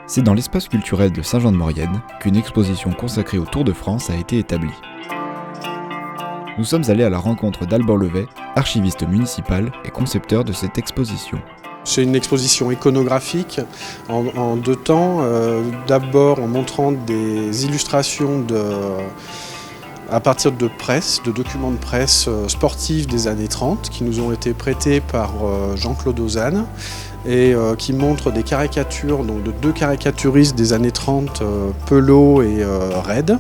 C'est dans l'espace culturel de Saint-Jean-de-Maurienne qu'une exposition consacrée au Tour de France a été établie. Nous sommes allés à la rencontre d'Alban Levet, archiviste municipal et concepteur de cette exposition. C'est une exposition iconographique en deux temps. D'abord en montrant des illustrations à partir de presse, de documents de presse sportifs des années 30 qui nous ont été prêtés par Jean-Claude Ozanne et qui montrent des caricatures donc de deux caricaturistes des années 30, Pelot et Red.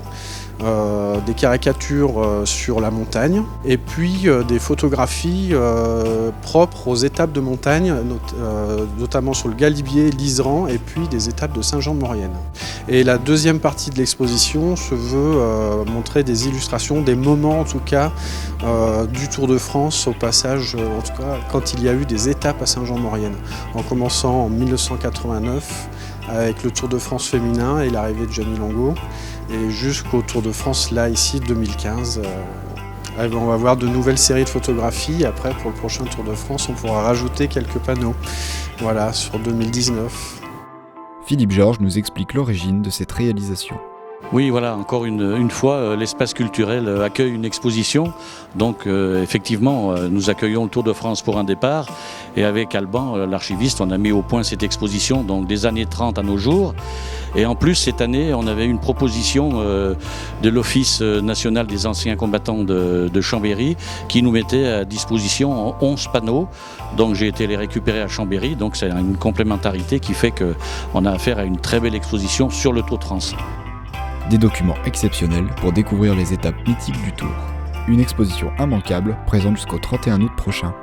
Des caricatures sur la montagne et puis des photographies propres aux étapes de montagne, notamment sur le Galibier, l'Iseran et puis des étapes de Saint-Jean-de-Maurienne. Et la deuxième partie de l'exposition se veut montrer des illustrations, des moments en tout cas du Tour de France au passage, en tout cas quand il y a eu des étapes à Saint-Jean-de-Maurienne, en commençant en 1989 avec le Tour de France féminin et l'arrivée de Gianni Longo, et jusqu'au Tour de France, là, ici, 2015. On va voir de nouvelles séries de photographies. Après, pour le prochain Tour de France, on pourra rajouter quelques panneaux. Voilà, sur 2019. Philippe Georges nous explique l'origine de cette réalisation. Oui, voilà, encore une fois, l'espace culturel accueille une exposition. Donc, effectivement, nous accueillons le Tour de France pour un départ. Et avec Alban, l'archiviste, on a mis au point cette exposition, donc des années 30 à nos jours. Et en plus, cette année, on avait une proposition de l'Office national des anciens combattants de Chambéry qui nous mettait à disposition 11 panneaux. Donc, j'ai été les récupérer à Chambéry. Donc, c'est une complémentarité qui fait qu'on a affaire à une très belle exposition sur le Tour de France. Des documents exceptionnels pour découvrir les étapes mythiques du Tour. Une exposition immanquable présente jusqu'au 31 août prochain.